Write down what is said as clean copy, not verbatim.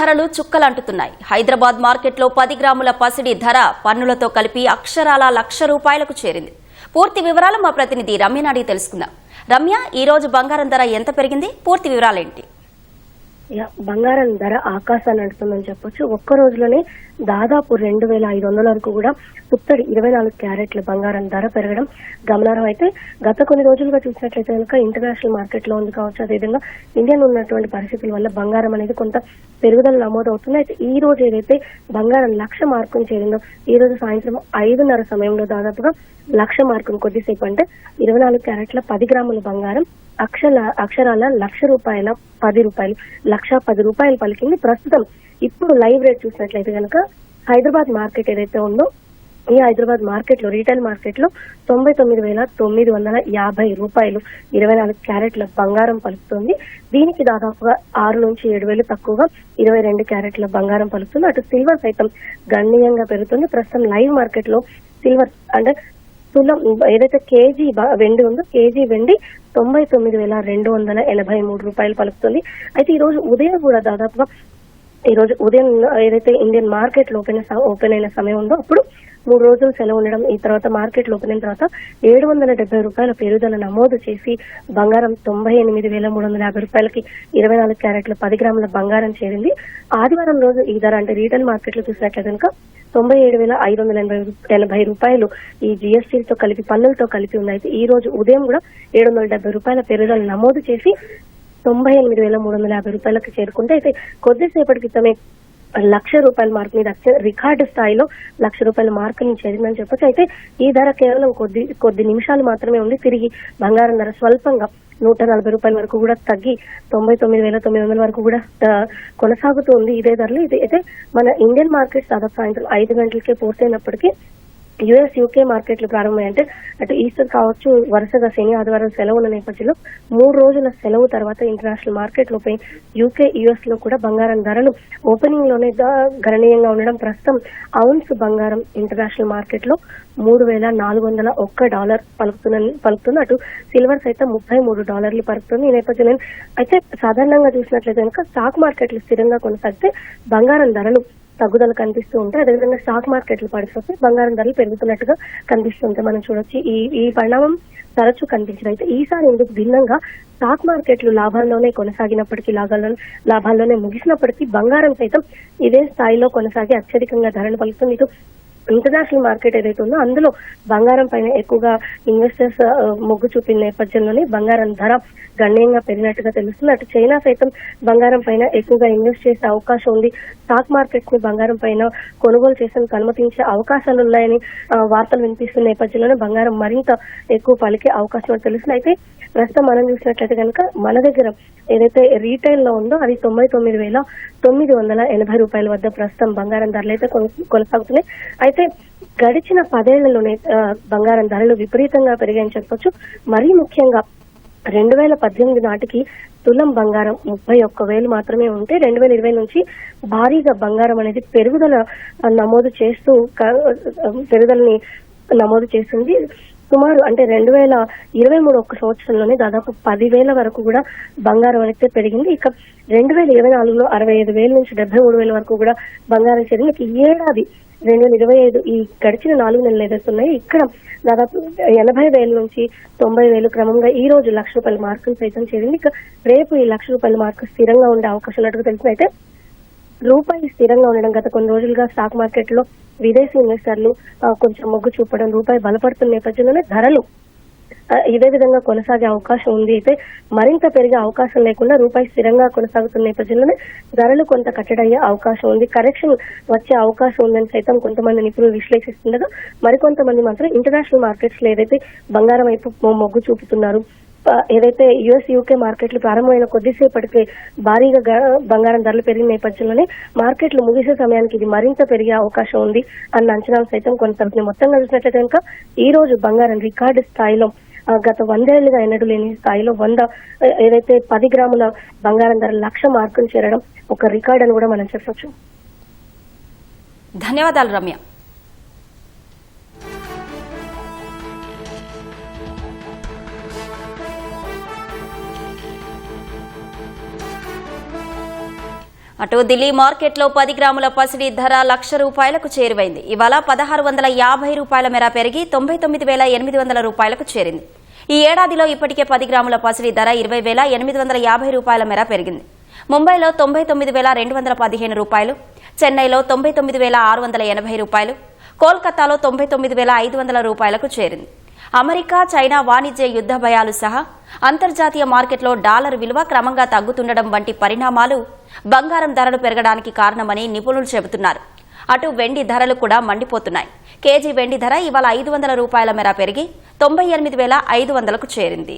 ధరలు చుక్కలంటుతున్నాయి. హైదరాబాద్ మార్కెట్లో 10 గ్రాముల పసిడి ధర పన్నులతో కలిపి అక్షరాల ₹1,00,000 చేరింది. పూర్తి వివరాలు మా ప్రతినిధి రమ్యని అడిగి తెలుసుకుందాం. రమ్య, ఈ రోజు బంగారం ధర ఎంత పెరిగింది? పూర్తి వివరాలేంటి? బంగారం ధర ఆకాశాన్ని అంటుతుందని చెప్పొచ్చు. ఒక్క రోజులోనే దాదాపు 2,500 వరకు కూడా పుత్తడి 24 క్యారెట్ల బంగారం ధర పెరగడం గమనార్హం. అయితే గత కొన్ని రోజులుగా చూసినట్లయితే కనుక ఇంటర్నేషనల్ మార్కెట్ లో ఉంది కావచ్చు, అదేవిధంగా ఇండియాలో ఉన్నటువంటి పరిస్థితుల వల్ల బంగారం అనేది కొంత పెరుగుదల నమోదవుతుంది. అయితే ఈ రోజు ఏదైతే బంగారం 1,00,000 మార్కును చేరిందో, ఈ రోజు సాయంత్రం 5:30 సమయంలో దాదాపుగా 1,00,000 మార్కును కొద్దిసేపు అంటే 24 క్యారెట్ల 10 గ్రాముల బంగారం అక్షరాల ₹1,00,000 ₹10 ₹1,10 పలికింది. ప్రస్తుతం ఇప్పుడు లైవ్ రేట్ చూసినట్లయితే కనుక హైదరాబాద్ మార్కెట్ ఏదైతే ఉందో, ఈ హైదరాబాద్ మార్కెట్ లో రీటైల్ మార్కెట్ లో ₹99,950 24 క్యారెట్ల బంగారం పలుకుతుంది. దీనికి దాదాపుగా 6 నుంచి 7 వేలు తక్కువగా 22 క్యారెట్ల బంగారం పలుకుతుంది. అటు సిల్వర్ సైతం గణనీయంగా పెరుగుతుంది. ప్రస్తుతం లైవ్ మార్కెట్ లో సిల్వర్ అంటే తులం ఏదైతే కేజీ వెండి ఉందో, కేజీ వెండి ₹99,283 పలుకుతుంది. అయితే ఈ రోజు ఉదయం కూడా దాదాపుగా ఈ రోజు ఉదయం ఏదైతే ఇండియన్ మార్కెట్ ఓపెన్ అయిన సమయం ఉందో అప్పుడు 3 రోజులు సెలవు ఉండడం, ఈ తర్వాత మార్కెట్ ఓపెన్ అయిన తర్వాత ₹770 పెరుగుదల నమోదు చేసి బంగారం ₹98,350 24 క్యారెట్ల 10 గ్రాముల బంగారం చేరింది. ఆదివారం రోజు ఈ ధర అంటే రీటైల్ మార్కెట్ లో చూసినట్లయితే కనుక ₹97,580 ఈ జిఎస్టీతో కలిపి పన్నులతో కలిపి ఉన్నాయి. ఈ రోజు ఉదయం కూడా ₹770 పెరుగుదల నమోదు చేసి ₹98,350 చేరుకుంటే, అయితే కొద్దిసేపటి క్రితమే ₹1,00,000 మార్క్ మీద రికార్డు స్థాయిలో ₹1,00,000 మార్కుని చేరిందని చెప్పొచ్చు. అయితే ఈ ధర కేవలం కొద్ది నిమిషాలు మాత్రమే ఉంది. తిరిగి బంగారం ధర స్వల్పంగా ₹140 వరకు కూడా తగ్గి 99,900 వరకు కూడా కొనసాగుతూ ఉంది ఇదే ధరలు. ఇది అయితే మన ఇండియన్ మార్కెట్ దాదాపు సాయంత్రం 5 గంటలకే పూర్తయినప్పటికీ యుఎస్ యూకే మార్కెట్లు ప్రారంభమయ్యంటే అటు ఈస్టర్ కావచ్చు, వరుసగా శని ఆదివారం సెలవు ఉన్న నేపథ్యంలో 3 రోజుల సెలవు తర్వాత ఇంటర్నేషనల్ మార్కెట్ లోపై యూకే యుఎస్ లో కూడా బంగారం ధరలు ఓపెనింగ్ లోనే గణనీయంగా ఉండడం. ప్రస్తుతం ఔన్స్ బంగారం ఇంటర్నేషనల్ మార్కెట్ లో $3,401 పలుకుతుంది. అటు సిల్వర్ సైతం $33 పలుకుతుంది. ఈ నేపథ్యంలో అయితే సాధారణంగా చూసినట్లయితే కనుక స్టాక్ మార్కెట్లు స్థిరంగా కొనసాగితే బంగారం ధరలు తగ్గుదల కనిపిస్తూ ఉంటాయి. అదేవిధంగా స్టాక్ మార్కెట్లు పడిపోతే బంగారం ధరలు పెరుగుతున్నట్టుగా కనిపిస్తుంటే మనం చూడొచ్చు. ఈ పరిణామం తరచూ కనిపించింది. అయితే ఈసారి ఎందుకు భిన్నంగా స్టాక్ మార్కెట్లు లాభాల్లోనే కొనసాగినప్పటికీ లాభాల్లోనే ముగిసినప్పటికీ బంగారం సైతం ఇదే స్థాయిలో కొనసాగి అత్యధికంగా ధరలు పలుకుతుంది. ఇటు ఇంటర్నేషనల్ మార్కెట్ ఏదైతే ఉందో అందులో బంగారం పైన ఎక్కువగా ఇన్వెస్టర్స్ మొగ్గు చూపిన నేపథ్యంలోనే బంగారం ధర గణనీయంగా పెరిగినట్టుగా తెలుస్తుంది. అటు చైనా సైతం బంగారం పైన ఎక్కువగా ఇన్వెస్ట్ చేసే అవకాశం ఉంది. స్టాక్ మార్కెట్స్ ని బంగారం పైన కొనుగోలు చేసేందుకు అనుమతించే అవకాశాలు ఉన్నాయని వార్తలు వినిపిస్తున్న నేపథ్యంలోనే బంగారం మరింత ఎక్కువ పలికే అవకాశం తెలుస్తుంది. అయితే ప్రస్తుతం మనం చూసినట్లయితే కనుక మన దగ్గర ఏదైతే రీటైల్ లో ఉందో అది $99,980 వద్ద ప్రస్తుతం బంగారం ధరలు అయితే కొనసాగుతున్నాయి. అయితే గడిచిన 10 ఏళ్లలోనే బంగారం ధరలు విపరీతంగా పెరిగాయని చెప్పొచ్చు. మరీ ముఖ్యంగా 2018 నాటికి తులం బంగారం 31,000 మాత్రమే ఉంటే 2020 నుంచి భారీగా బంగారం అనేది పెరుగుదలని నమోదు చేసింది. సుమారు అంటే 2023 ఒక్క సంవత్సరంలోనే దాదాపు 10,000 వరకు కూడా బంగారం అయితే పెరిగింది. ఇక 2024లో 65,000 నుంచి 73,000 వరకు కూడా బంగారం చేరింది. ఈ ఏడాది 2025 ఈ గడిచిన 4 నెలలు ఏదైతున్నాయి ఇక్కడ దాదాపు 80,000 నుంచి 90,000 క్రమంగా ఈ రోజు ₹1,00,000 మార్కులు సైతం చేరింది. ఇక రేపు ఈ ₹1,00,000 మార్కు స్థిరంగా ఉండే అవకాశం ఉన్నట్టుగా తెలిసింది. అయితే రూపాయి స్థిరంగా ఉండడం, గత కొన్ని రోజులుగా స్టాక్ మార్కెట్ లో విదేశీ ఇన్వెస్టర్లు కొంచెం మొగ్గు చూపడం, రూపాయి బలపడుతున్న నేపథ్యంలోనే ధరలు ఇదే విధంగా కొనసాగే అవకాశం ఉంది. అయితే మరింత పెరిగే అవకాశం లేకుండా రూపాయి స్థిరంగా కొనసాగుతున్న నేపథ్యంలోనే ధరలు కొంత కట్టడయ్యే అవకాశం ఉంది. కరెక్షన్ వచ్చే అవకాశం ఉందని సైతం కొంతమంది నిపుణులు విశ్లేషిస్తుండగా మరికొంతమంది మాత్రం ఇంటర్నేషనల్ మార్కెట్స్ లో ఏదైతే బంగారం వైపు మొగ్గు చూపుతున్నారు, ఏదైతే యుఎస్ యూకే మార్కెట్లు ప్రారంభమైన కొద్దిసేపటికే భారీగా బంగారం ధరలు పెరిగిన నేపథ్యంలోనే మార్కెట్లు ముగిసే సమయానికి ఇది మరింత పెరిగే అవకాశం ఉంది అన్న అంచనాలు సైతం కొనసాగుతున్నాయి. మొత్తంగా చూసినట్లయితే కనుక ఈ రోజు బంగారం రికార్డు స్థాయిలో గత 100 ఏళ్లుగా ఎన్నడూ లేని స్థాయిలో ఏదైతే 10 గ్రాముల బంగారం ధర 1,00,000 మార్కులు చేరడం ఒక రికార్డ్ అని కూడా మనం చెప్పొచ్చు. ధన్యవాదాలు రమ్య. అటు ఢిల్లీ మార్కెట్లో 10 గ్రాముల పసిడి ధర ₹1,00,000 చేరువైంది. ఇవాళ ₹1,650 మేర పెరిగి 99,800 రూపాయలకు చేరింది. ఈ ఏడాదిలో ఇప్పటికే 10 గ్రాముల పసిడి ధర ₹20,850 మేర పెరిగింది. ముంబైలో ₹99,215, చెన్నైలో ₹99,680, కోల్కతాలో ₹99,500 చేరింది. అమెరికా, చైనా వాణిజ్య యుద్ధ భయాలు సహా అంతర్జాతీయ మార్కెట్లో డాలర్ విలువ క్రమంగా తగ్గుతుండడం వంటి పరిణామాలు బంగారం ధరలు పెరగడానికి కారణమని నిపుణులు చెబుతున్నారు. అటు వెండి ధరలు కూడా మండిపోతున్నాయి. కేజీ వెండి ధర ఇవాళ ₹500 మేర పెరిగి 98,500కు చేరింది.